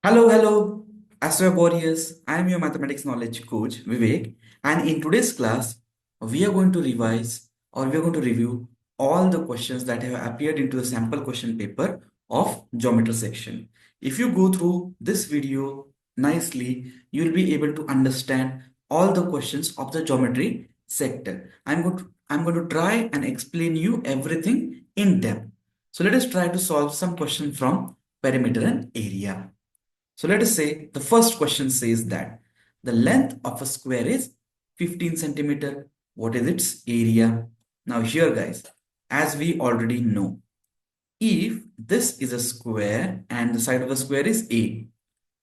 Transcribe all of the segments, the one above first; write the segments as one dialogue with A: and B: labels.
A: Hello, ASVAB warriors. I am your mathematics knowledge coach, Vivek. And in today's class, we are going to revise or we are going to review all the questions that have appeared into the sample question paper of geometry section. If you go through this video nicely, you'll be able to understand all the questions of the geometry sector. I'm going to try and explain you everything in depth. So let us try to solve some questions from perimeter and area. So let us say the first question says that the length of a square is 15 centimeter. What is its area? Now here guys, as we already know, if this is a square and the side of the square is A,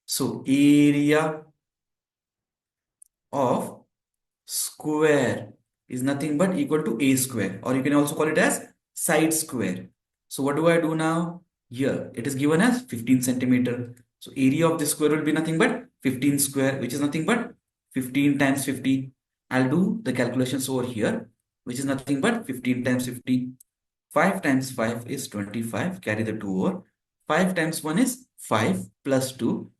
A: so area of square is nothing but equal to A square, or you can also call it as side square. So what do I do now? Here it is given as 15 centimeter. So area of this square will be nothing but 15 square, which is nothing but 15 times 50. I'll do the calculations over here, which is nothing but 15 times 50. 5 times 5 is 25. Carry the 2 over. 5 times 1 is 5 plus 2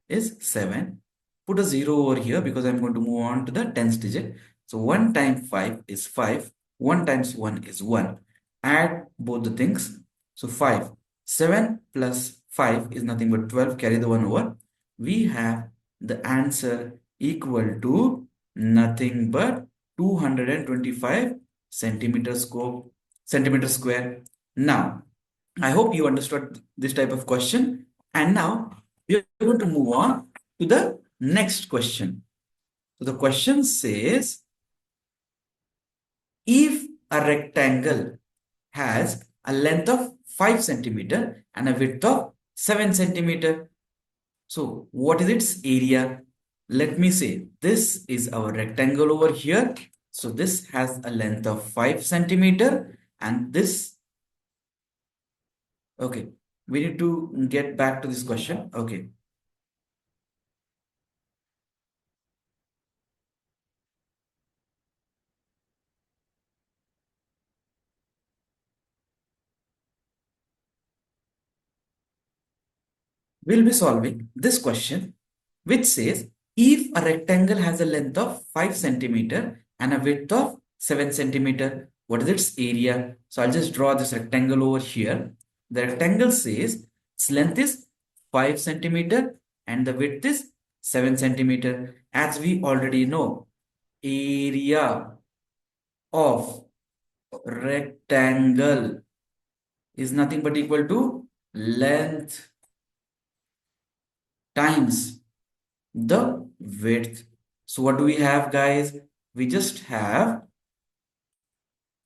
A: is 7. Put a 0 over here because I'm going to move on to the tens digit. So 1 times 5 is 5. 1 times 1 is 1. Add both the things. So 5. 7 plus 5 is nothing but 12. Carry the 1 over. We have the answer equal to nothing but 225 centimeter square. Now, I hope you understood this type of question. And now we are going to move on to the next question. So the question says, if a rectangle has a length of 5 centimeter and a width of 7 centimeter, so what is its area? Let me say, this is our rectangle over here. So this has a length of 5 centimeter and this, okay, we need to get back to this question. Okay. We'll be solving this question, which says if a rectangle has a length of 5 centimeter and a width of 7 centimeter, what is its area? So I'll just draw this rectangle over here. The rectangle says its length is 5 centimeter and the width is 7 centimeter. As we already know, area of rectangle is nothing but equal to length times the width. So what do we have, guys? We just have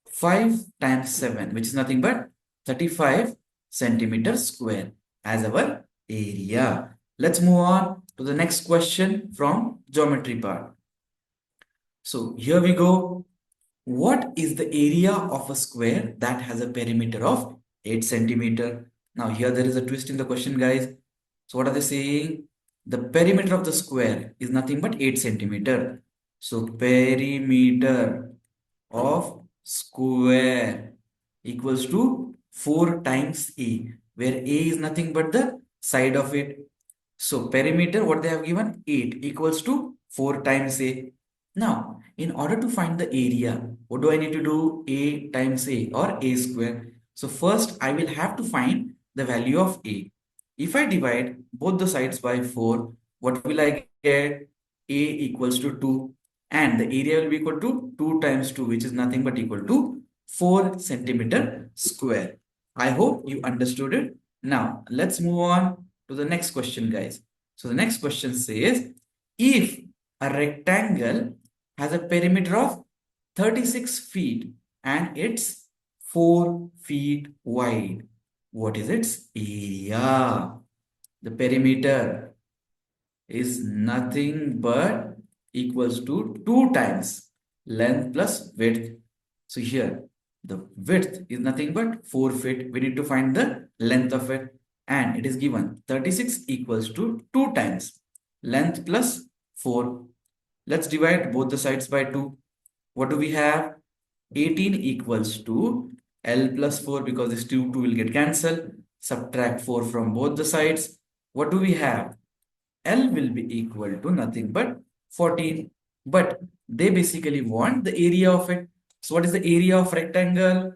A: 5 times 7, which is nothing but 35 centimeters square as our area. Let's move on to the next question from geometry part. So here we go. What is the area of a square that has a perimeter of 8 centimeter? Now here there is a twist in the question, guys. So what are they saying? The perimeter of the square is nothing but 8 centimeter. So perimeter of square equals to 4 times A, where A is nothing but the side of it. So perimeter, what they have given, 8 equals to 4 times A. Now, in order to find the area, what do I need to do? A times A or A square. So first I will have to find the value of A. If I divide both the sides by 4, what will I get? A equals to 2 and the area will be equal to 2 times 2, which is nothing but equal to 4 centimeter square. I hope you understood it. Now, let's move on to the next question, guys. So the next question says, if a rectangle has a perimeter of 36 feet and it's 4 feet wide, what is its area? The perimeter is nothing but equals to 2 times length plus width. So here the width is nothing but 4 feet. We need to find the length of it and it is given 36 equals to 2 times length plus 4. Let's divide both the sides by 2. What do we have? 18 equals to L plus 4 because this 2 will get cancelled. Subtract 4 from both the sides. What do we have? L will be equal to nothing but 14. But they basically want the area of it. So what is the area of rectangle?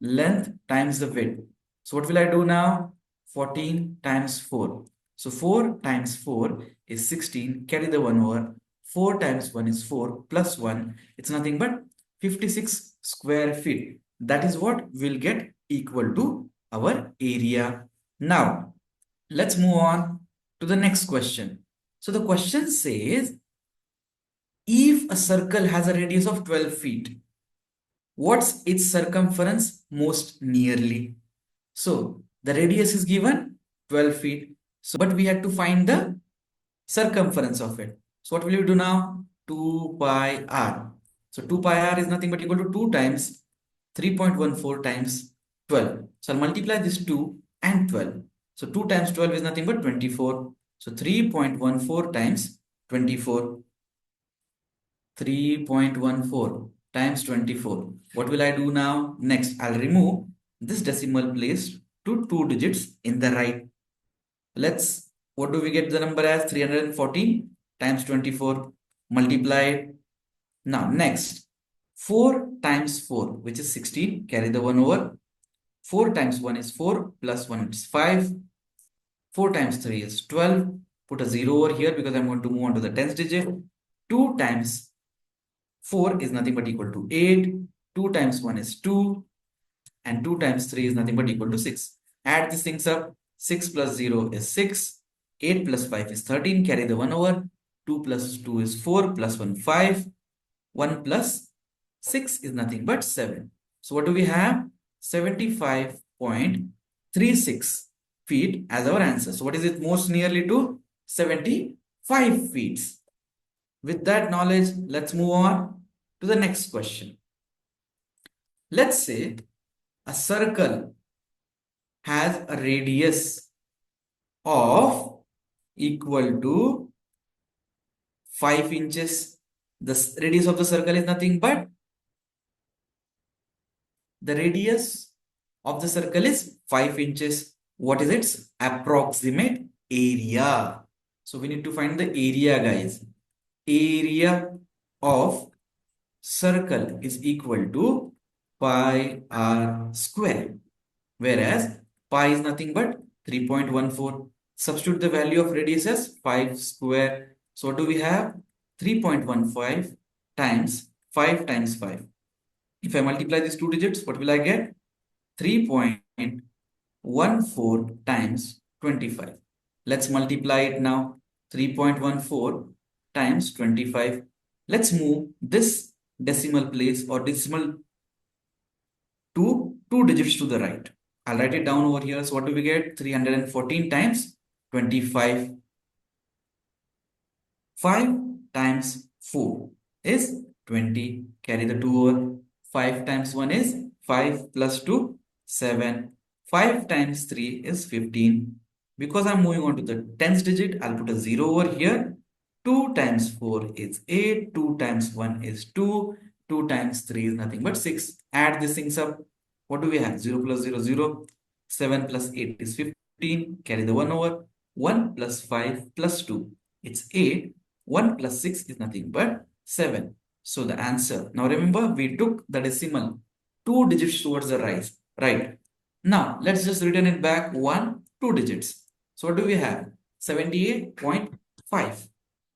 A: Length times the width. So what will I do now? 14 times 4. So 4 times 4 is 16. Carry the 1 over. 4 times 1 is 4 plus 1. It's nothing but 56 square feet. That is what will get equal to our area. Now, let's move on to the next question. So the question says, if a circle has a radius of 12 feet, what's its circumference most nearly? So the radius is given 12 feet. So, but we had to find the circumference of it. So what will you do now? 2 pi r. So 2 pi r is nothing but equal to 2 times 3.14 times 12. So I'll multiply this 2 and 12. So 2 times 12 is nothing but 24. So 3.14 times 24. 3.14 times 24. What will I do now? Next, I'll remove this decimal place to 2 digits in the right. What do we get the number as? 314 times 24. Multiply it. Now, next, 4 times 4, which is 16. Carry the 1 over. 4 times 1 is 4, plus 1 is 5. 4 times 3 is 12. Put a 0 over here because I'm going to move on to the tens digit. 2 times 4 is nothing but equal to 8. 2 times 1 is 2. And 2 times 3 is nothing but equal to 6. Add these things up. 6 plus 0 is 6. 8 plus 5 is 13. Carry the 1 over. 2 plus 2 is 4. Plus 1, 5. 1 plus 6 is nothing but 7. So what do we have? 75.36 feet as our answer. So what is it most nearly to? 75 feet. With that knowledge, let's move on to the next question. Let's say a circle has a radius of equal to 5 inches. The radius of the circle is nothing but the radius of the circle is 5 inches. What is its approximate area? So we need to find the area, guys. Area of circle is equal to pi r square, whereas pi is nothing but 3.14. Substitute the value of radius as 5 square. So what do we have? 3.15 times 5 times 5. If I multiply these two digits, what will I get? 3.14 times 25. Let's multiply it now. 3.14 times 25. Let's move this decimal place or decimal to 2 digits to the right. I'll write it down over here. So what do we get? 314 times 25. 5 times 4 is 20. Carry the 2 over. 5 times 1 is 5 plus 2, 7. 5 times 3 is 15. Because I'm moving on to the tens digit, I'll put a 0 over here. 2 times 4 is 8. 2 times 1 is 2. 2 times 3 is nothing but 6. Add these things up. What do we have? 0 plus 0, 0. 7 plus 8 is 15. Carry the 1 over. 1 plus 5 plus 2. It's 8. 1 plus 6 is nothing but 7. So the answer. Now remember, we took the decimal 2 digits towards the right. Right. Now let's just return it back 1, 2 digits. So what do we have? 78.5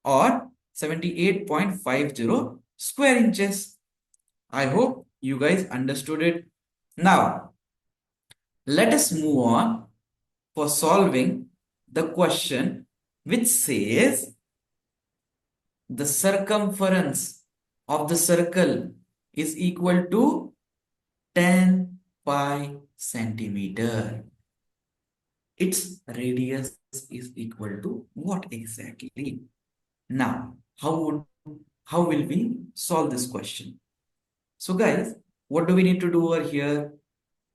A: or 78.50 square inches. I hope you guys understood it. Now, let us move on for solving the question which says the circumference of the circle is equal to 10 pi centimeter. Its radius is equal to what exactly? Now, how will we solve this question? So guys, what do we need to do over here?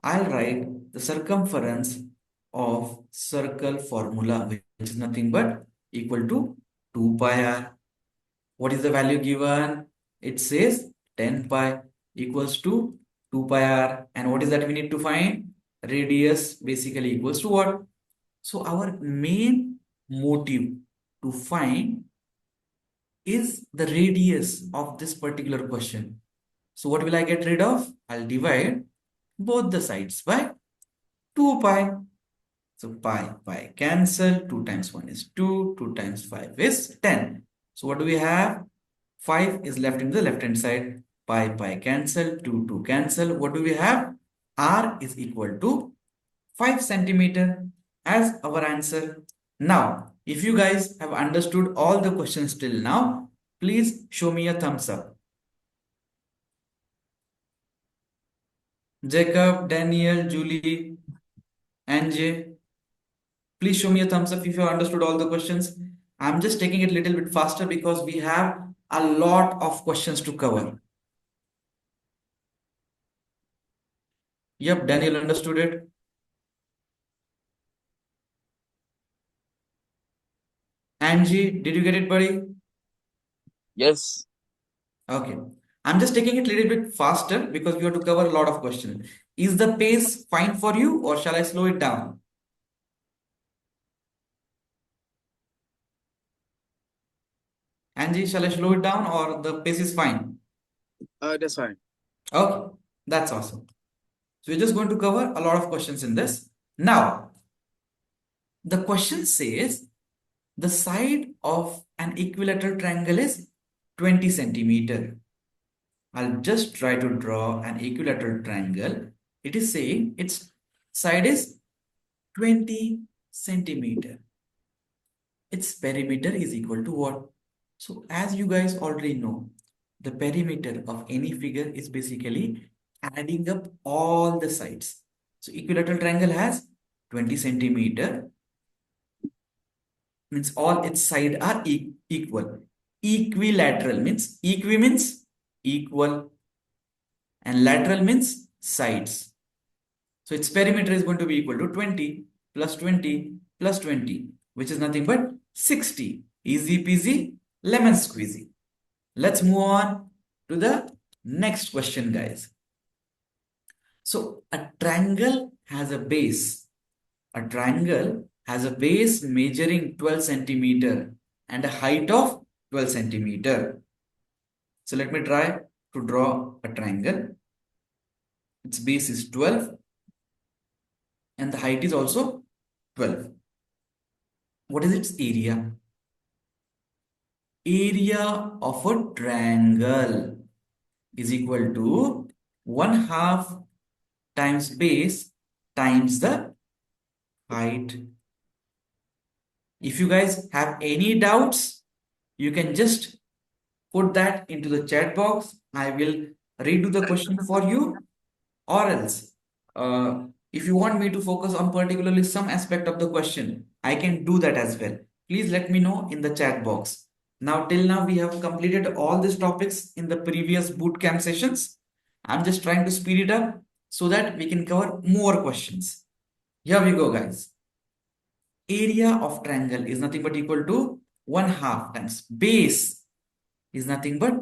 A: I'll write the circumference of circle formula, which is nothing but equal to 2 pi r. What is the value given? It says 10 pi equals to 2 pi r. And what is that we need to find? Radius basically equals to what? So our main motive to find is the radius of this particular question. So what will I get rid of? I'll divide both the sides by 2 pi. So pi cancel. 2 times 1 is 2. 2 times 5 is 10. So what do we have? 5 is left in the left hand side. Pi cancel. 2 cancel. What do we have? R is equal to 5 centimeter as our answer. Now, if you guys have understood all the questions till now, please show me a thumbs up. Jacob, Daniel, Julie, Anjay, please show me a thumbs up if you have understood all the questions. I'm just taking it a little bit faster because we have a lot of questions to cover. Yep, Daniel understood it. Angie, did you get it, buddy?
B: Yes.
A: Okay. I'm just taking it a little bit faster because we have to cover a lot of questions. Is the pace fine for you or shall I slow it down? Angie, shall I slow it down or the pace is fine?
B: That's fine.
A: Okay, that's awesome. So we're just going to cover a lot of questions in this. Now, the question says the side of an equilateral triangle is 20 centimeter. I'll just try to draw an equilateral triangle. It is saying its side is 20 centimeter. Its perimeter is equal to what? So as you guys already know, the perimeter of any figure is basically adding up all the sides. So equilateral triangle has 20 centimeter, means all its sides are equal. Equilateral means means equal and lateral means sides. So its perimeter is going to be equal to 20 plus 20 plus 20, which is nothing but 60. Easy peasy, lemon squeezy. Let's move on to the next question, guys. So a triangle has a base. A triangle has a base measuring 12 centimeter and a height of 12 centimeter. So let me try to draw a triangle. Its base is 12 and the height is also 12. What is its area? Area of a triangle is equal to 1/2 times base times the height. If you guys have any doubts, you can just put that into the chat box. I will redo the question for you, or else if you want me to focus on particularly some aspect of the question, I can do that as well. Please let me know in the chat box. Now, till now, we have completed all these topics in the previous bootcamp sessions. I'm just trying to speed it up so that we can cover more questions. Here we go, guys. Area of triangle is nothing but equal to 1/2 times base is nothing but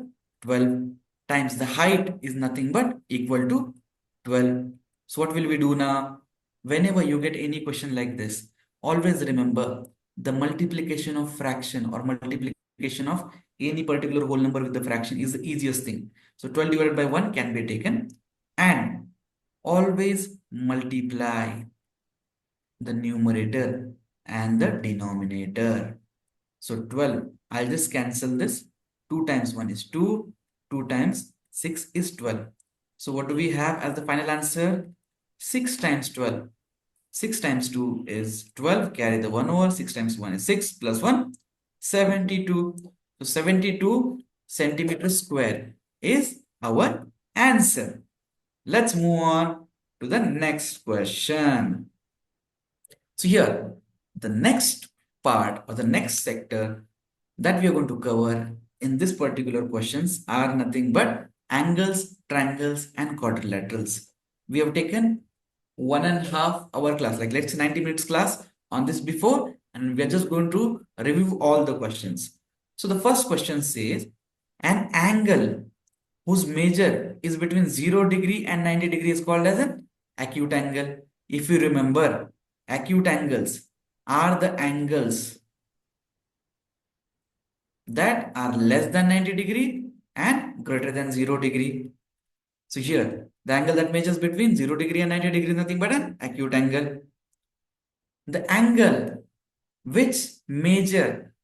A: 12 times the height is nothing but equal to 12. So what will we do now? Whenever you get any question like this, always remember the multiplication of fraction or multiplication of any particular whole number with the fraction is the easiest thing. So 12 divided by 1 can be taken, and always multiply the numerator and the denominator. So 12, I'll just cancel this. 2 times 1 is 2. 2 times 6 is 12. So what do we have as the final answer? 6 times 12. 6 times 2 is 12. Carry the 1 over. 6 times 1 is 6 plus 1, 72. So 72 centimeter square is our answer. Let's move on to the next question. So here, the next part or the next sector that we are going to cover in this particular questions are nothing but angles, triangles, and quadrilaterals. We have taken 1.5 hour class, like let's say 90 minutes class on this before, and we are just going to review all the questions. So the first question says, an angle whose measure is between 0 degree and 90 degree is called as an acute angle. If you remember, acute angles are the angles that are less than 90 degree and greater than 0 degree. So here, the angle that measures between 0 degree and 90 degree is nothing but an acute angle. The angle which measure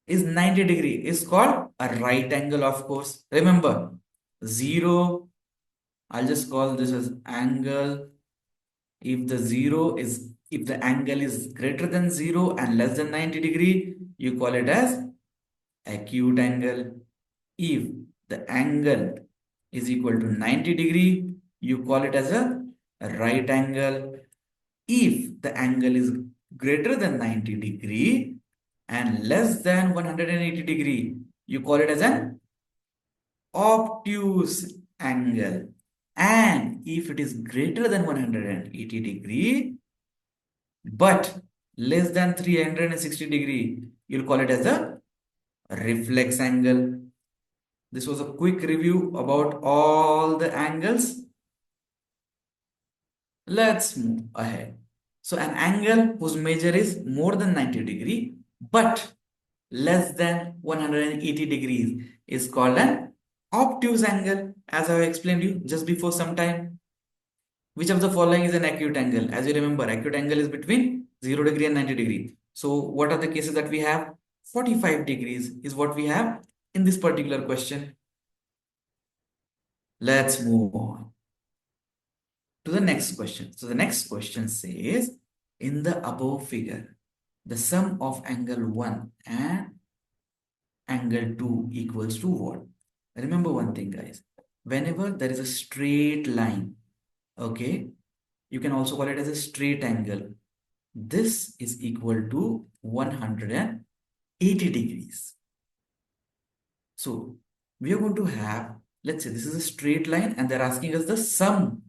A: is 90 degree is called a right angle, of course. Remember, 0, I'll just call this as angle. If the angle is greater than 0 and less than 90 degree, you call it as acute angle. If the angle is equal to 90 degree, you call it as a right angle. If the angle is greater than 90 degree and less than 180 degree, you call it as an obtuse angle. And if it is greater than 180 degree, but less than 360 degree, you'll call it as a reflex angle. This was a quick review about all the angles. Let's move ahead. So an angle whose measure is more than 90 degree, but less than 180 degrees is called an obtuse angle, as I explained you just before some time. Which of the following is an acute angle? As you remember, acute angle is between 0 degree and 90 degree. So what are the cases that we have? 45 degrees is what we have in this particular question. Let's move on to the next question. So the next question says, in the above figure, the sum of angle 1 and angle 2 equals to what? Remember one thing, guys. Whenever there is a straight line, okay, you can also call it as a straight angle. This is equal to 180 degrees. So we are going to have, let's say this is a straight line and they're asking us the sum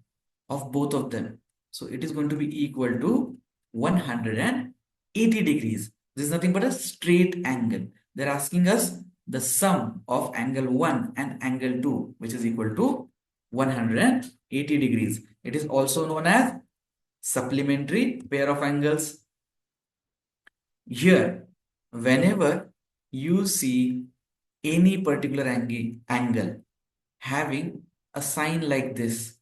A: of both of them. So it is going to be equal to 180 degrees. This is nothing but a straight angle. They're asking us the sum of angle 1 and angle 2, which is equal to 180 degrees. It is also known as supplementary pair of angles. Here, whenever you see any particular angle having a sign like this,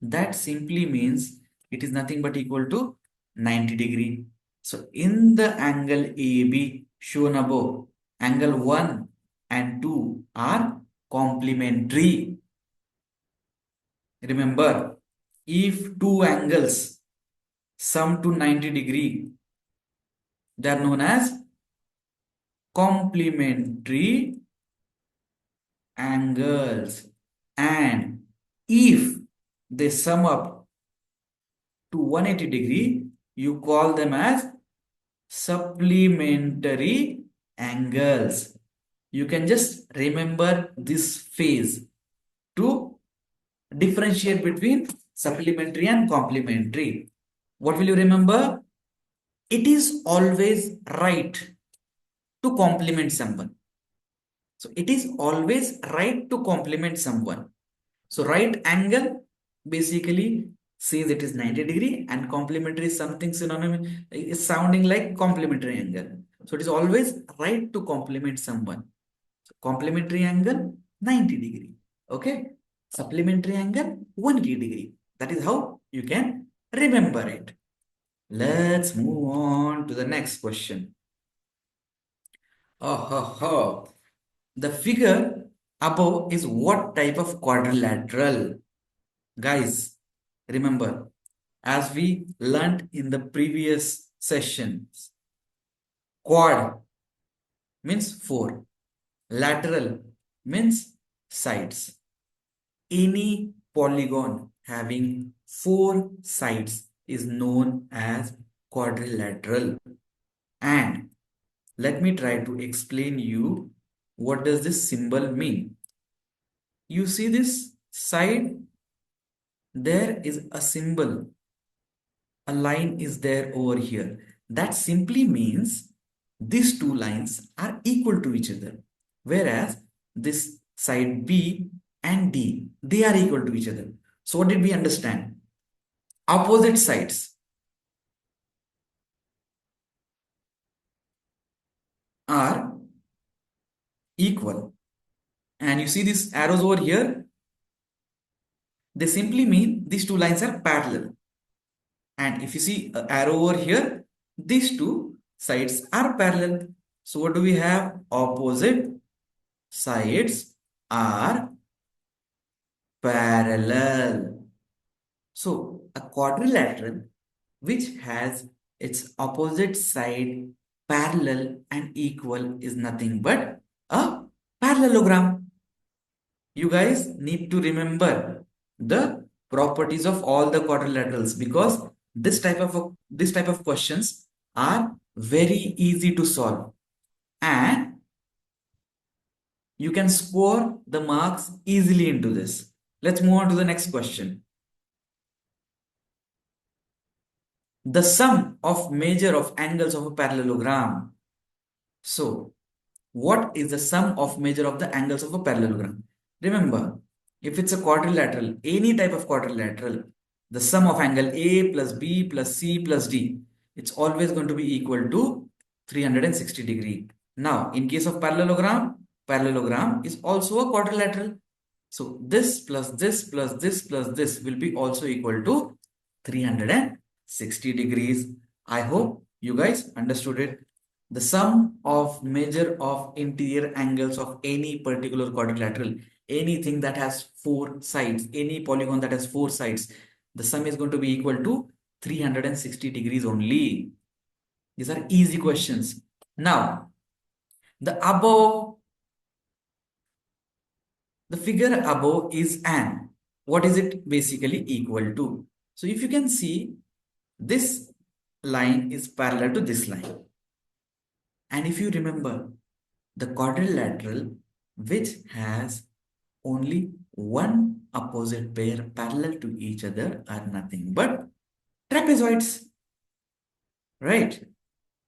A: that simply means it is nothing but equal to 90 degree. So in the angle AB shown above, angle 1 and 2 are complementary. Remember, if two angles sum to 90 degree, they are known as complementary angles. And if they sum up to 180 degree, you call them as supplementary angles. You can just remember this phase to differentiate between supplementary and complementary. What will you remember? It is always right to complement someone. So it is always right to complement someone. So right angle basically says it is 90 degree and complementary is something synonymous is sounding like complementary angle. So it is always right to complement someone. So complementary angle 90 degree. Okay. Supplementary angle 180 degree. That is how you can remember it. Let's move on to the next question. The figure above is what type of quadrilateral? Guys, remember, as we learned in the previous sessions, quad means 4, lateral means sides. Any polygon having 4 sides is known as quadrilateral. And let me try to explain you what does this symbol mean. You see this side? There is a symbol. A line is there over here. That simply means these two lines are equal to each other. Whereas this side B and D, they are equal to each other. So what did we understand? Opposite sides are equal. And you see these arrows over here, they simply mean these two lines are parallel. And if you see an arrow over here, these two sides are parallel. So what do we have? Opposite sides are parallel. So a quadrilateral which has its opposite side parallel and equal is nothing but a parallelogram. You guys need to remember the properties of all the quadrilaterals because this type of questions are very easy to solve and you can score the marks easily into this. Let's move on to the next question. The sum of measure of angles of a parallelogram. So, what is the sum of measure of the angles of a parallelogram? Remember, if it's a quadrilateral, any type of quadrilateral, the sum of angle A plus B plus C plus D, it's always going to be equal to 360 degree. Now, in case of parallelogram is also a quadrilateral. So, this plus this plus this plus this will be also equal to 360 degrees. I hope you guys understood it. The sum of measure of interior angles of any particular quadrilateral, anything that has four sides, any polygon that has four sides, the sum is going to be equal to 360 degrees only. These are easy questions. Now, the figure above is an. What is it basically equal to? So if you can see, this line is parallel to this line. And if you remember, the quadrilateral which has only one opposite pair parallel to each other are nothing but trapezoids, right?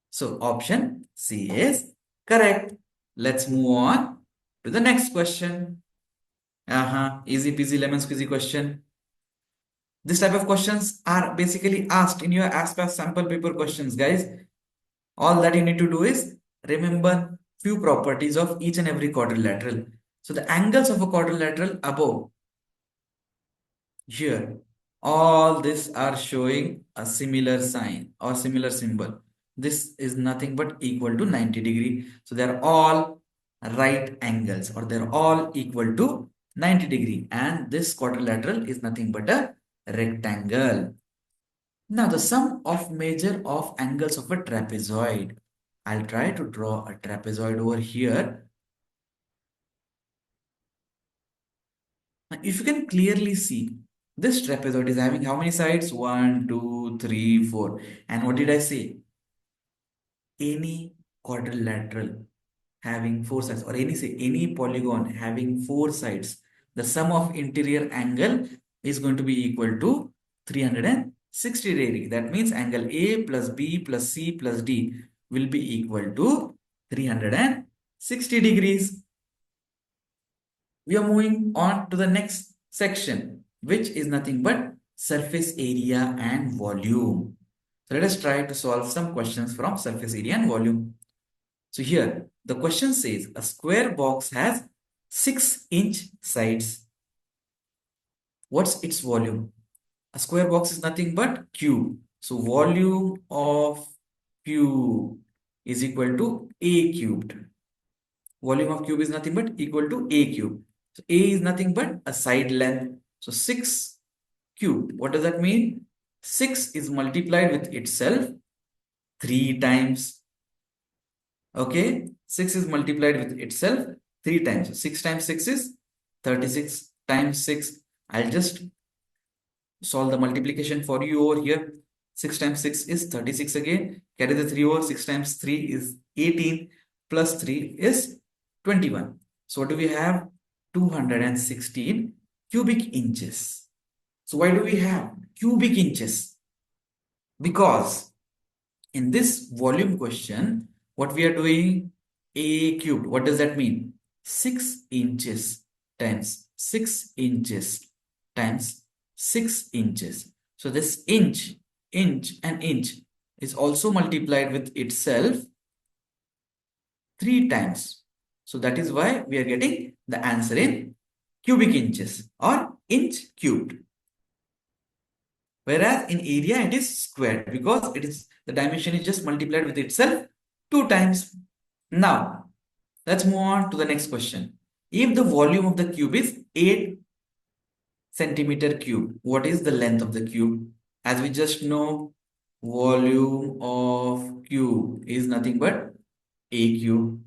A: So option C is correct. Let's move on to the next question. Easy peasy lemon squeezy question. This type of questions are basically asked in your ASVAB sample paper questions, guys. All that you need to do is remember few properties of each and every quadrilateral. So the angles of a quadrilateral above here, all this are showing a similar sign or similar symbol. This is nothing but equal to 90 degree. So they are all right angles or they're all equal to 90 degree. And this quadrilateral is nothing but a rectangle. Now the sum of measure of angles of a trapezoid. I'll try to draw a trapezoid over here. Now, if you can clearly see, this trapezoid is having how many sides? 1, 2, 3, 4. And what did I say? Any quadrilateral having four sides, or any polygon having four sides, the sum of interior angle is going to be equal to 360 degree. That means angle A plus B plus C plus D will be equal to 360 degrees. We are moving on to the next section, which is nothing but surface area and volume. So let us try to solve some questions from surface area and volume. So here, the question says a square box has 6-inch sides. What's its volume? A square box is nothing but cube. So volume of cube is equal to A cubed. Volume of cube is nothing but equal to A cube. So A is nothing but a side length. So 6 cubed. What does that mean? 6 is multiplied with itself 3 times. Okay, 6 is multiplied with itself 3 times. So 6 times 6 is 36 times 6. I'll just solve the multiplication for you over here. 6 times 6 is 36 again. Carry the 3 over. 6 times 3 is 18 plus 3 is 21. So what do we have? 216 cubic inches. So why do we have cubic inches? Because in this volume question, what we are doing? A cubed. What does that mean? 6 inches times 6 inches times 6 inches. So this inch and inch is also multiplied with itself 3 times. So that is why we are getting the answer in cubic inches or inch cubed. Whereas in area it is squared because it is the dimension is just multiplied with itself 2 times. Now let's move on to the next question. If the volume of the cube is 8 centimeter cube, what is the length of the cube? As we just know, volume of cube is nothing but a cube.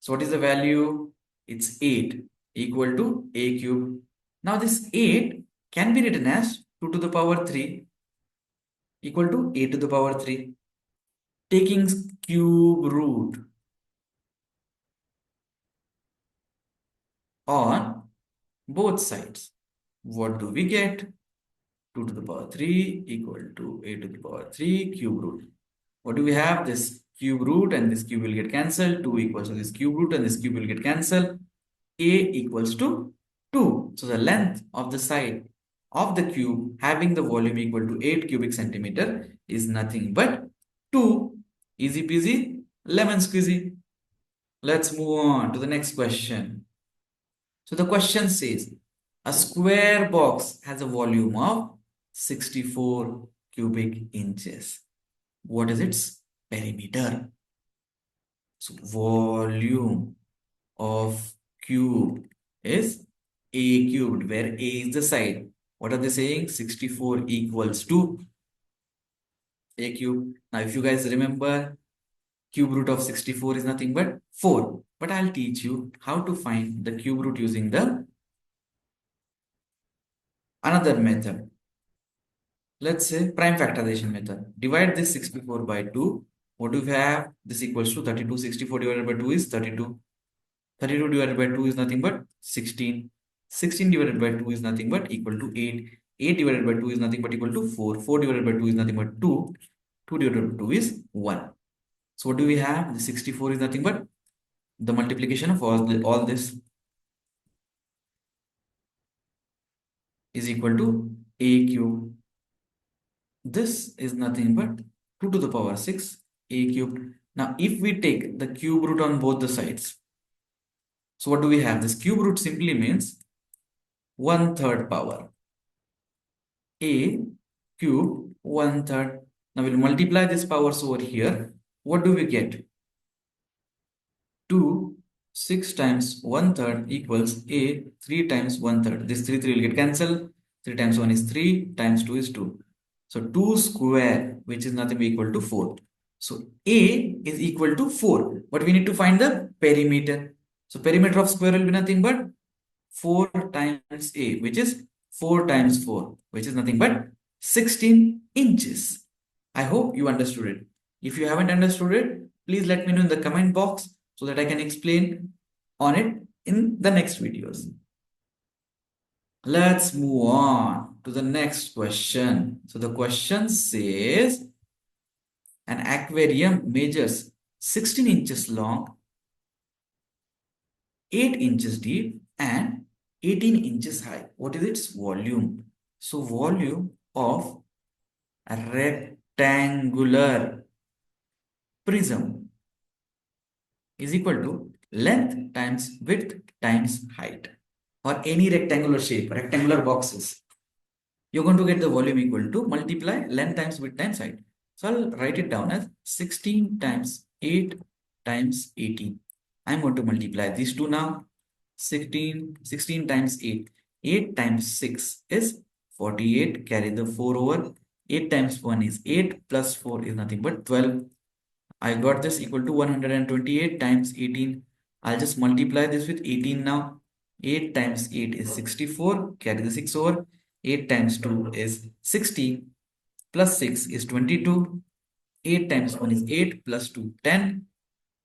A: So what is the value? It's 8 equal to a cube. Now this 8 can be written as 2 to the power 3 equal to a to the power 3. Taking cube root on both sides. What do we get? 2 to the power 3 equal to a to the power 3 cube root. What do we have? This cube root and this cube will get cancelled. 2 equals to this cube root and this cube will get cancelled. A equals to 2. So the length of the side of the cube having the volume equal to 8 cubic centimeter is nothing but 2. Easy peasy, lemon squeezy. Let's move on to the next question. So the question says, a square box has a volume of 64 cubic inches. What is its perimeter? So volume of cube is a cubed, where a is the side. What are they saying? 64 equals to a cube. Now, if you guys remember, cube root of 64 is nothing but 4. But I'll teach you how to find the cube root using the another method. Let's say prime factorization method. Divide this 64 by 2. What do we have? This equals to 32. 64 divided by 2 is 32. 32 divided by 2 is nothing but 16. 16 divided by 2 is nothing but equal to 8. 8 divided by 2 is nothing but equal to 4. 4 divided by 2 is nothing but 2. 2 divided by 2 is 1. So what do we have? The 64 is nothing but the multiplication of all this is equal to a cube. This is nothing but 2 to the power 6 a cubed. Now if we take the cube root on both the sides, so what do we have? This cube root simply means 1/3 power. A cube 1/3. Now we'll multiply these powers over here. What do we get? 2, 6 times 1/3 equals A, 3 times 1/3. This 3 will get cancelled. 3 times 1 is 3, times 2 is 2. So 2 square, which is nothing but equal to 4. So A is equal to 4. But we need to find the perimeter. So perimeter of square will be nothing but 4 times A, which is 4 times 4, which is nothing but 16 inches. I hope you understood it. If you haven't understood it, please let me know in the comment box so that I can explain on it in the next videos. Let's move on to the next question. So the question says, an aquarium measures 16 inches long, 8 inches deep, and 18 inches high. What is its volume? So volume of a rectangular prism is equal to length times width times height, or any rectangular shape, rectangular boxes. You're going to get the volume equal to multiply length times width times height. So I'll write it down as 16 times 8 times 18. I'm going to multiply these two now. 16 times 8. 8 times 6 is 48. Carry the 4 over. 8 times 1 is 8 plus 4 is nothing but 12. I got this equal to 128 times 18. I'll just multiply this with 18 now. 8 times 8 is 64. Carry the 6 over. 8 times 2 is 16. Plus 6 is 22. 8 times 1 is 8 plus 2, 10.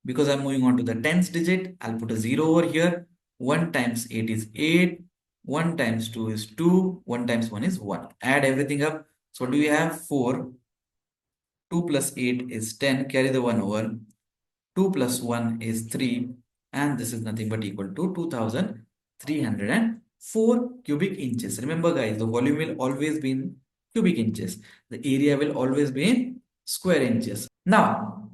A: Because I'm moving on to the tens digit, I'll put a 0 over here. 1 times 8 is 8. 1 times 2 is 2. 1 times 1 is 1. Add everything up. So what do we have? 4. 2 plus 8 is 10. Carry the 1 over. 2 plus 1 is 3. And this is nothing but equal to 2304 cubic inches. Remember guys, the volume will always be in cubic inches. The area will always be in square inches. Now,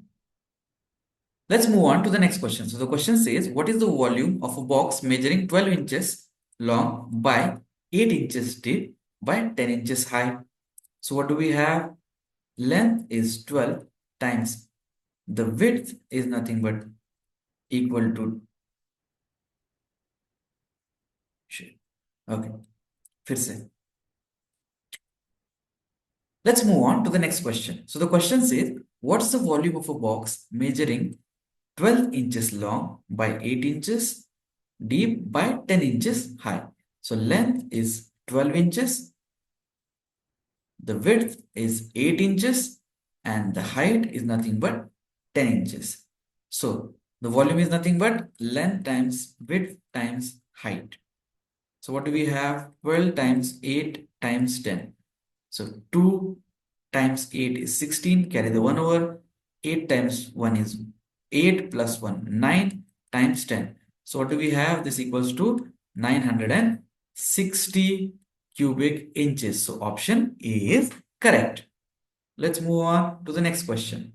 A: Let's move on to the next question. So the question says, what is the volume of a box measuring 12 inches long by 8 inches deep by 10 inches high? So what do we have? Length is 12 times the width is nothing but equal to, okay, फिर से. Let's move on to the next question. So the question says, what's the volume of a box measuring 12 inches long by 8 inches deep by 10 inches high? So length is 12 inches, the width is 8 inches, and the height is nothing but 10 inches. So the volume is nothing but length times width times height. So what do we have? 12 times 8 times 10. So 2 times 8 is 16, carry the 1 over. 8 times 1 is 8 plus 1, 9 times 10. So what do we have? This equals to 960 cubic inches. So option A is correct. Let's move on to the next question.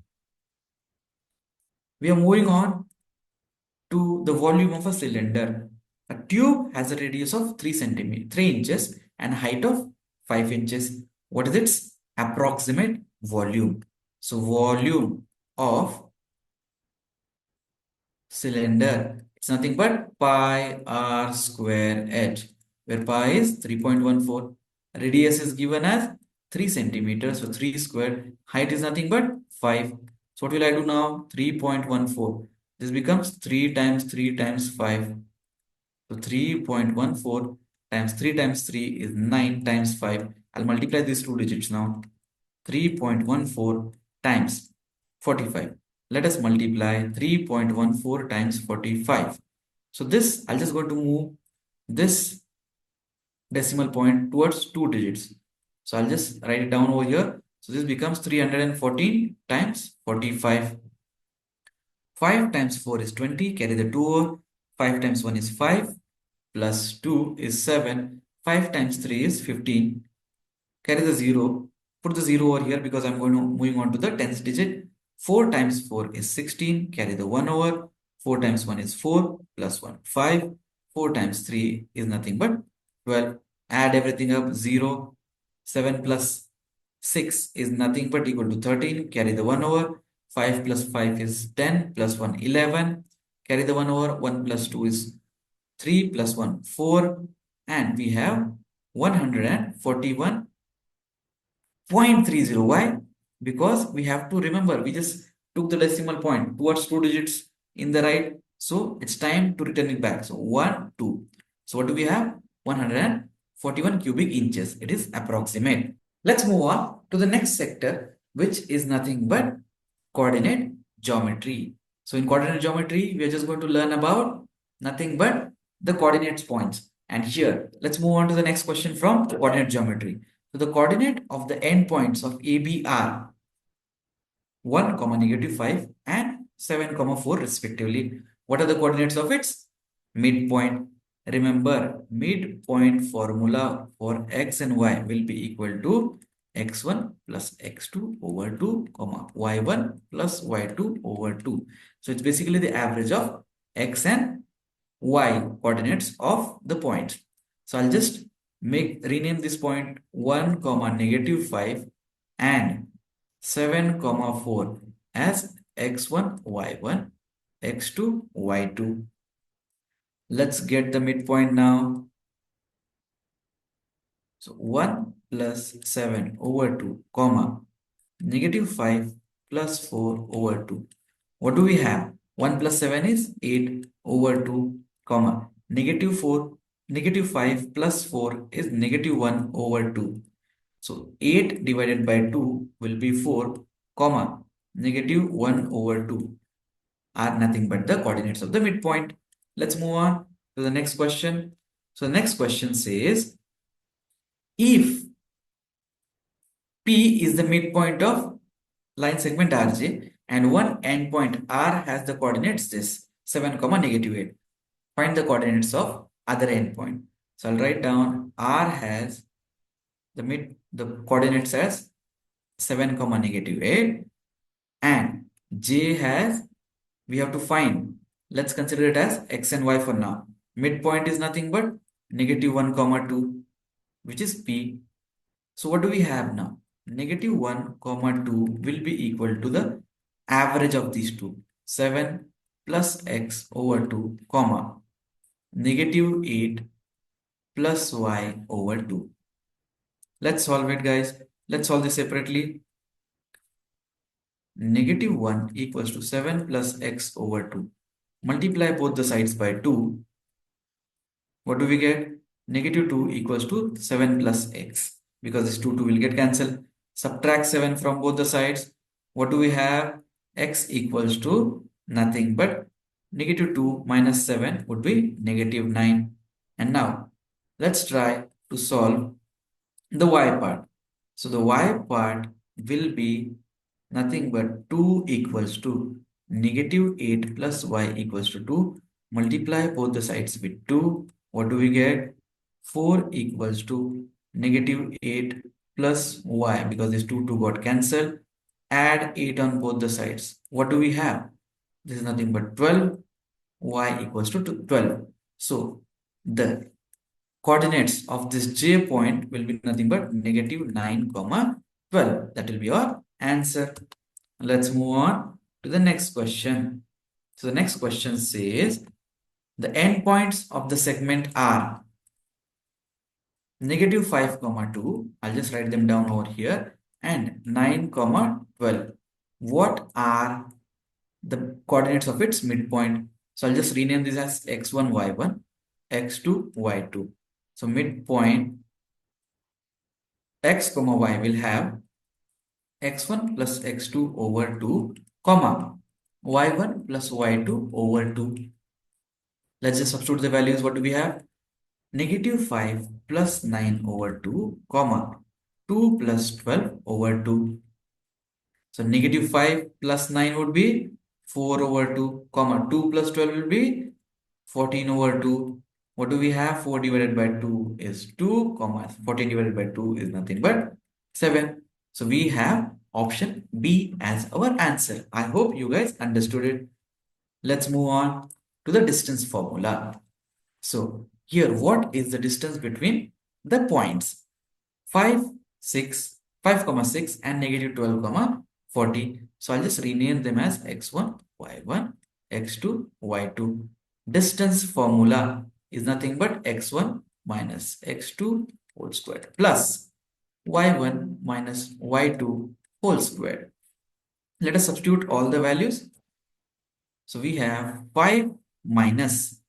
A: We are moving on to the volume of a cylinder. A tube has a radius of 3 inches and height of 5 inches. What is its approximate volume? So volume of cylinder, it's nothing but pi r square h, where pi is 3.14. Radius is given as 3 centimeters, so 3 squared. Height is nothing but 5. So what will I do now? 3.14. This becomes 3 times 3 times 5. So 3.14 times 3 times 3 is 9 times 5. I'll multiply these two digits now. 3.14 times 45. Let us multiply 3.14 times 45. So this, I'll just going to move this decimal point towards two digits. So I'll just write it down over here. So this becomes 314 times 45. 5 times 4 is 20. Carry the 2 over. 5 times 1 is 5. Plus 2 is 7. 5 times 3 is 15. Carry the 0. Put the 0 over here because I'm going to moving on to the tens digit. 4 times 4 is 16. Carry the 1 over. 4 times 1 is 4. Plus 1, 5. 4 times 3 is nothing but 12. Add everything up. 0. 7 plus 6 is nothing but equal to 13. Carry the 1 over. 5 plus 5 is 10. Plus 1, 11. Carry the 1 over. 1 plus 2 is 3 plus 1, 4. And we have 141.30. Why? Because we have to remember, we just took the decimal point towards two digits in the right. So it's time to return it back. So 1, 2. So what do we have? 141 cubic inches. It is approximate. Let's move on to the next sector, which is nothing but coordinate geometry. So in coordinate geometry, we are just going to learn about nothing but the coordinates points. And here, let's move on to the next question from coordinate geometry. So the coordinate of the endpoints of AB are 1, -5 and 7, 4 respectively. What are the coordinates of its midpoint? Remember, midpoint formula for x and y will be equal to x1 plus x2 over 2, y1 plus y2 over 2. So it's basically the average of x and y coordinates of the points. So I'll just rename this point 1, -5 and 7, 4 as x1, y1, x2, y2. Let's get the midpoint now. So 1 plus 7 over 2, -5 plus 4 over 2. What do we have? 1 plus 7 is 8 over 2, -5 plus 4 is -1 over 2. So 8 divided by 2 will be 4, -1 over 2 are nothing but the coordinates of the midpoint. Let's move on to the next question. So the next question says, if P is the midpoint of line segment RJ and one endpoint R has the coordinates this 7, -8. Find the coordinates of other endpoint. So I'll write down R has the coordinates as 7, -8 and J has we have to find. Let's consider it as x and y for now. Midpoint is nothing but negative 1 comma 2, which is p. So what do we have now? Negative 1 comma 2 will be equal to the average of these two. 7 plus x over 2 comma negative 8 plus y over 2. Let's solve it, guys. Let's solve this separately. Negative 1 equals to 7 plus x over 2. Multiply both the sides by 2. What do we get? Negative 2 equals to 7 plus x. Because this 2 will get cancelled. Subtract 7 from both the sides. What do we have? X equals to nothing but negative 2 minus 7 would be negative 9. And now, let's try to solve the y part. So the y part will be nothing but 2 equals to negative 8 plus y equals to 2. Multiply both the sides with 2. What do we get? 4 equals to negative 8 plus y, because this 2 got cancelled. Add 8 on both the sides. What do we have? This is nothing but 12. Y equals to 12. So the coordinates of this j point will be nothing but negative 9 comma 12. That will be our answer. Let's move on to the next question. So the next question says the endpoints of the segment are negative 5 comma 2. I'll just write them down over here, and 9 comma 12. What are the coordinates of its midpoint? So I'll just rename this as x1 y1, x2 y2. So midpoint x comma y will have x1 plus x2 over 2 comma y1 plus y2 over 2. Let's just substitute the values. What do we have? Negative 5 plus 9 over 2 comma 2 plus 12 over 2. So negative 5 plus 9 would be 4 over 2 comma 2 plus 12 will be 14 over 2. What do we have? 4 divided by 2 is 2 comma 14 divided by 2 is nothing but 7. So we have option B as our answer. I hope you guys understood it. Let's move on to the distance formula. So here, what is the distance between the points? 5, 6, 5, comma 6 and negative 12, comma 40. So I'll just rename them as x1, y1, x2, y2. Distance formula is nothing but x1 minus x2 whole squared plus y1 minus y2 whole squared. Let us substitute all the values. So we have 5 minus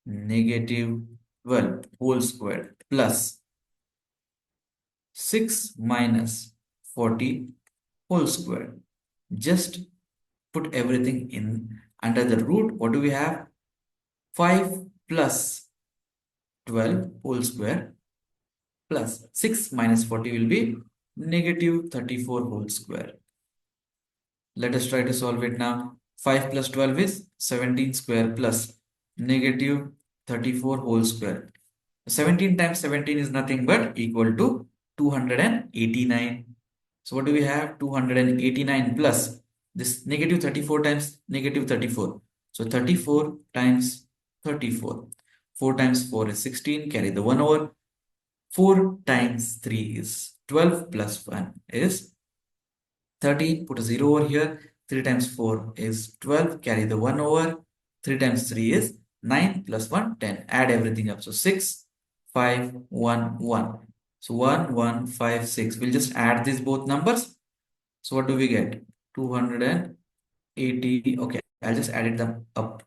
A: negative 12 whole squared plus 6 minus 40 whole squared. Just put everything in under the root. What do we have? 5 plus 12 whole square plus 6 minus 40 will be negative 34 whole square. Let us try to solve it now. 5 plus 12 is 17 square plus negative 34 whole square. 17 times 17 is nothing but equal to 289. So what do we have? 289 plus this negative 34 times negative 34. So 34 times 34. 4 times 4 is 16. Carry the 1 over. 4 times 3 is 12 plus 1 is 13. Put a 0 over here. 3 times 4 is 12. Carry the 1 over. 3 times 3 is 9 plus 1, 10. Add everything up. So 6, 5, 1, 1. So 1, 1, 5, 6. We'll just add these both numbers. So what do we get? 280. Okay, I'll just add them up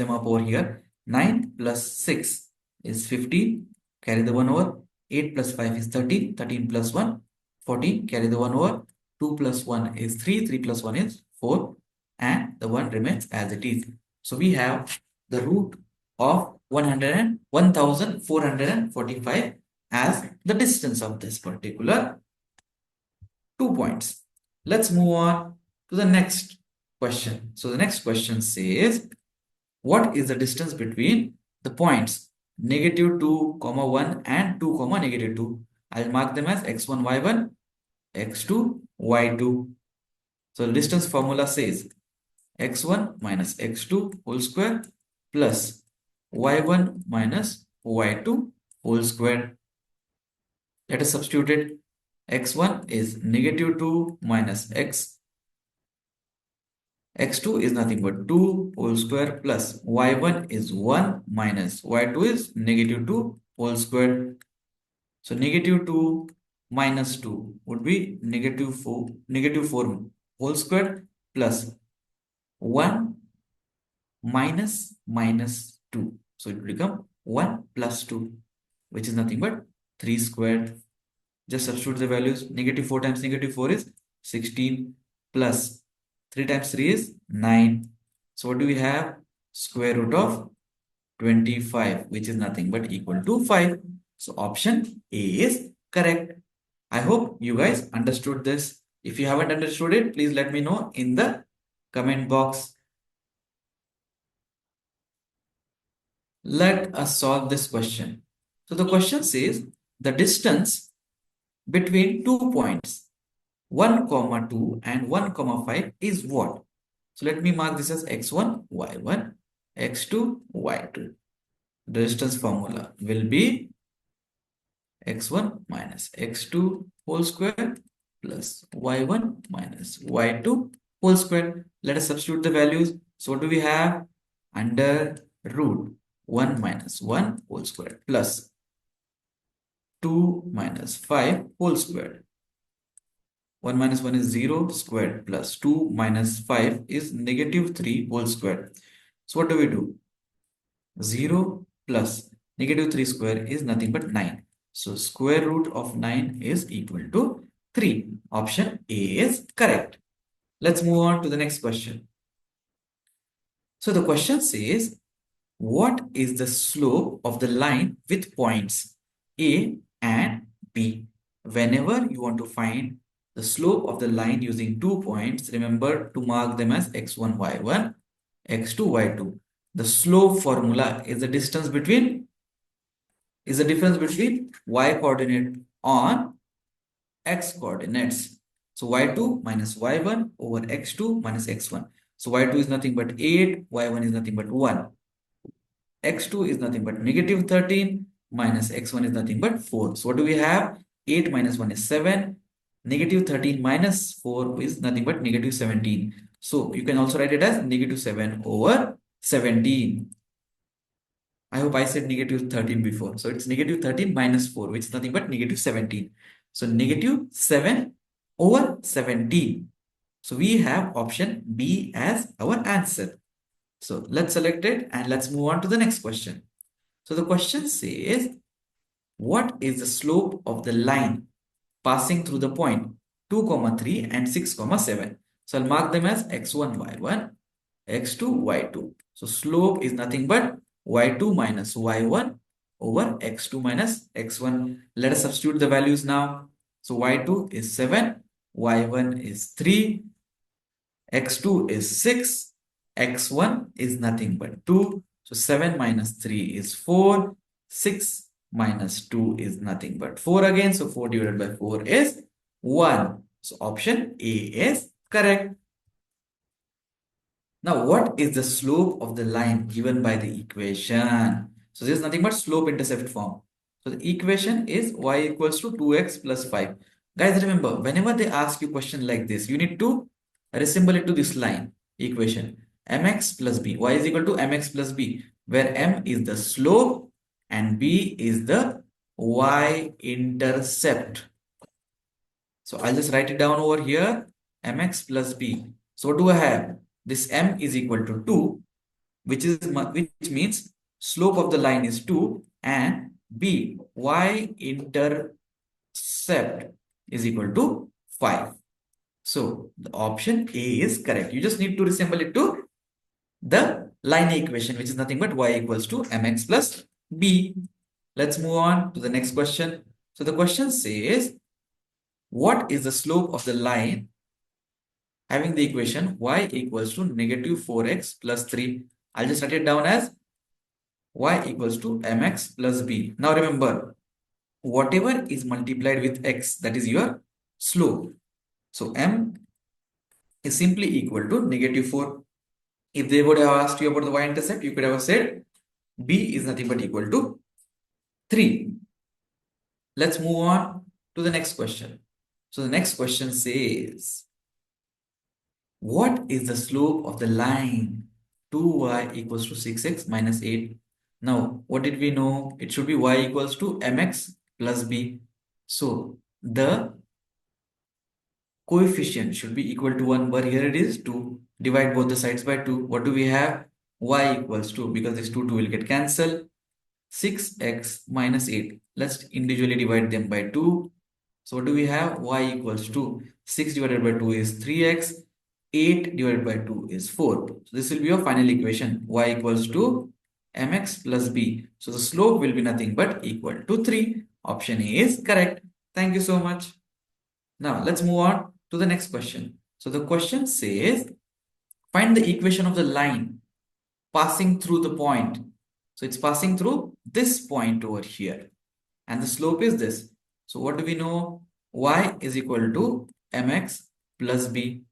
A: over here. 9 plus 6 is 15. Carry the 1 over. 8 plus 5 is 13. 13 plus 1, 14. Carry the 1 over. 2 plus 1 is 3. 3 plus 1 is 4. And the 1 remains as it is. So we have the root of 1445 as the distance of this particular 2 points. Let's move on to the next question. So the next question says, what is the distance between the points negative 2, comma 1 and 2, comma negative 2? I'll mark them as x1, y1, x2, y2. So the distance formula says x1 minus x2 whole square plus y1 minus y2 whole square. Let us substitute it. x1 is negative 2 minus x2 is nothing but 2 whole square plus y1 is 1 minus y2 is negative 2 whole square. So negative 2 minus 2 would be negative 4 whole square plus 1 minus 2. So it will become 1 plus 2, which is nothing but 3 squared. Just substitute the values. Negative 4 times negative 4 is 16 plus 3 times 3 is 9. So what do we have? Square root of 25, which is nothing but equal to 5. So option A is correct. I hope you guys understood this. If you haven't understood it, please let me know in the comment box. Let us solve this question. So the question says the distance between 2 points 1 comma 2 and 1 comma 5 is what? So let me mark this as x1 y1 x2 y2. The distance formula will be x1 minus x2 whole square plus y1 minus y2 whole square. Let us substitute the values. So what do we have? Under root 1 minus 1 whole square plus 2 minus 5 whole square. 1 minus 1 is 0 squared plus 2 minus 5 is negative 3 whole square. So what do we do? 0 plus negative 3 square is nothing but 9. So square root of 9 is equal to 3. Option A is correct. Let's move on to the next question. So the question says, what is the slope of the line with points A and B? Whenever you want to find the slope of the line using 2 points, remember to mark them as x1, y1, x2, y2. The slope formula is the difference between y coordinate on x coordinates. So y2 minus y1 over x2 minus x1. So y2 is nothing but 8, y1 is nothing but 1. x2 is nothing but negative 13 minus x1 is nothing but 4. So what do we have? 8 minus 1 is 7. Negative 13 minus 4 is nothing but negative 17. So you can also write it as negative 7 over 17. I hope I said negative 13 before. So it's negative 13 minus 4, which is nothing but negative 17. So negative 7 over 17. So we have option B as our answer. So let's select it and let's move on to the next question. So the question says, what is the slope of the line passing through the point 2, 3 and 6, 7? So I'll mark them as x1, y1, x2, y2. So slope is nothing but y2 minus y1 over x2 minus x1. Let us substitute the values now. So y2 is 7, y1 is 3, x2 is 6, x1 is nothing but 2. So 7 minus 3 is 4, 6 minus 2 is nothing but 4 again. So 4 divided by 4 is 1. So option A is correct. Now, what is the slope of the line given by the equation? So this is nothing but slope-intercept form. So the equation is y equals to 2x plus 5. Guys, remember, whenever they ask you a question like this, you need to resemble it to this line equation. mx plus b. Y is equal to mx plus b, where m is the slope and b is the y-intercept. So I'll just write it down over here, mx plus b. So what do I have? This m is equal to 2, which means slope of the line is 2, and b, y-intercept is equal to 5. So the option A is correct. You just need to resemble it to the line equation, which is nothing but y equals to mx plus b. Let's move on to the next question. So the question says, what is the slope of the line having the equation y equals to negative 4x plus 3? I'll just write it down as y equals to mx plus b. Now remember, whatever is multiplied with x, that is your slope. So m is simply equal to negative 4. If they would have asked you about the y-intercept, you could have said b is nothing but equal to 3. Let's move on to the next question. So the next question says, what is the slope of the line 2y equals to 6x minus 8? Now, what did we know? It should be y equals to mx plus b. So the coefficient should be equal to 1, but here it is 2. Divide both the sides by 2. What do we have? Y equals 2, because this 2 will get cancelled. 6x minus 8. Let's individually divide them by 2. So what do we have? Y equals to 6 divided by 2 is 3x. 8 divided by 2 is 4. So this will be your final equation. Y equals to mx plus b. So the slope will be nothing but equal to 3. Option A is correct. Thank you so much. Now let's move on to the next question. So the question says, find the equation of the line passing through the point. So it's passing through this point over here. And the slope is this. So what do we know? Y is equal to mx plus b.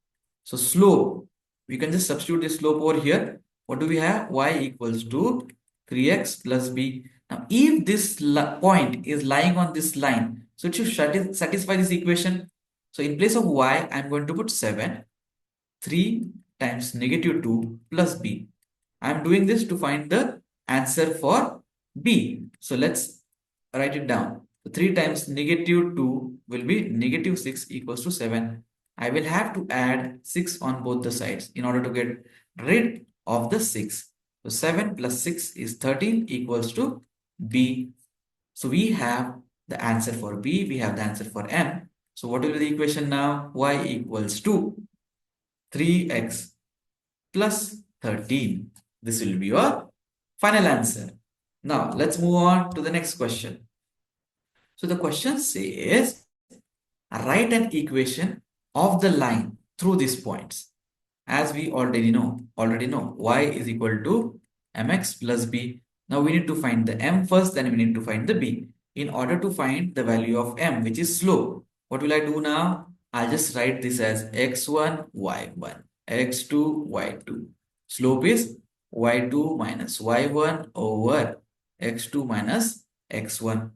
A: So slope, we can just substitute the slope over here. What do we have? Y equals to 3x plus b. Now, if this point is lying on this line, so it should satisfy this equation. So in place of y, I'm going to put 7. 3 times negative 2 plus b. I'm doing this to find the answer for b. So let's write it down. 3 times negative 2 will be negative 6 equals to 7. I will have to add 6 on both the sides in order to get rid of the 6. So 7 plus 6 is 13 equals to b. So we have the answer for b, we have the answer for m. So what will be the equation now? Y equals to 3x plus 13. This will be your final answer. Now let's move on to the next question. So the question says, write an equation of the line through these points. As we already know, y is equal to mx plus b. Now we need to find the m first, then we need to find the b. In order to find the value of m, which is slope, what will I do now? I'll just write this as x1, y1, x2, y2. Slope is y2 minus y1 over x2 minus x1.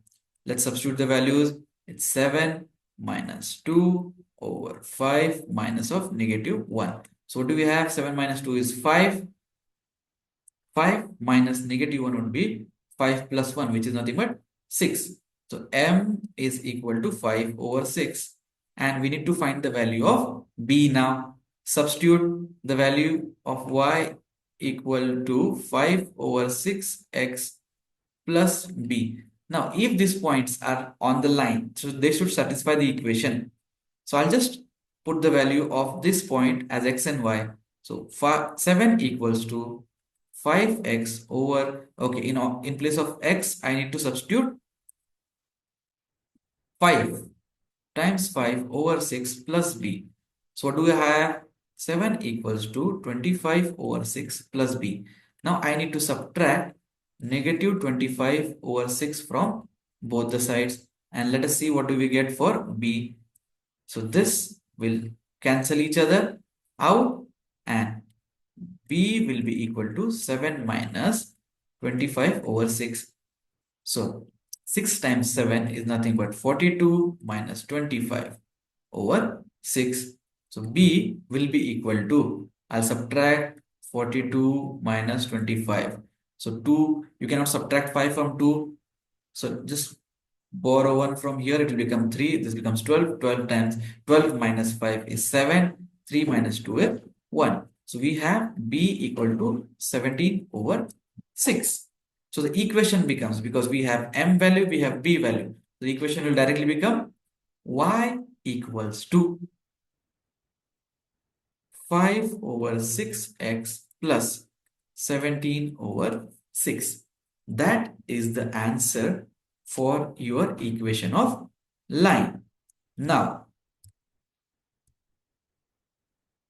A: Let's substitute the values. It's 7 minus 2 over 5 minus of negative 1. So what do we have? 7 minus 2 is 5. 5 minus negative 1 would be 5 plus 1, which is nothing but 6. So m is equal to 5 over 6. And we need to find the value of b now. Substitute the value of y equal to 5 over 6x plus b. Now, if these points are on the line, so they should satisfy the equation. So I'll just put the value of this point as x and y. So 7 equals to 5x over, okay, in place of x, I need to substitute 5 times 5 over 6 plus b. So what do we have? 7 equals to 25 over 6 plus b. Now I need to subtract negative 25 over 6 from both the sides. And let us see what do we get for b. So this will cancel each other out and b will be equal to 7 minus 25 over 6. So 6 times 7 is nothing but 42 minus 25 over 6. So b will be equal to, I'll subtract 42 minus 25. So 2, you cannot subtract 5 from 2. So just borrow 1 from here, it will become 3. This becomes 12. 12 times 12 minus 5 is 7. 3 minus 2 is 1. So we have b equal to 17 over 6. So the equation becomes, because we have m value, we have b value. The equation will directly become y equals to 5 over 6x plus 17 over 6. That is the answer for your equation of line. Now,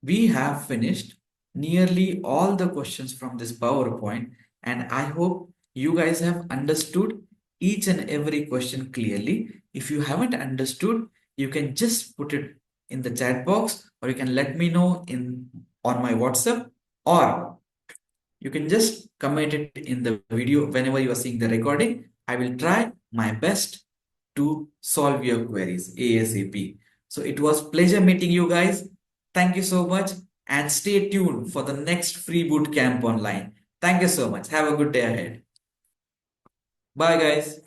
A: we have finished nearly all the questions from this PowerPoint, and I hope you guys have understood each and every question clearly. If you haven't understood, you can just put it in the chat box, or you can let me know on my WhatsApp, or You can just comment it in the video whenever you are seeing the recording. I will try my best to solve your queries ASAP. So it was pleasure meeting you guys. Thank you so much and stay tuned for the next free boot camp online. Thank you so much. Have a good day ahead. Bye guys.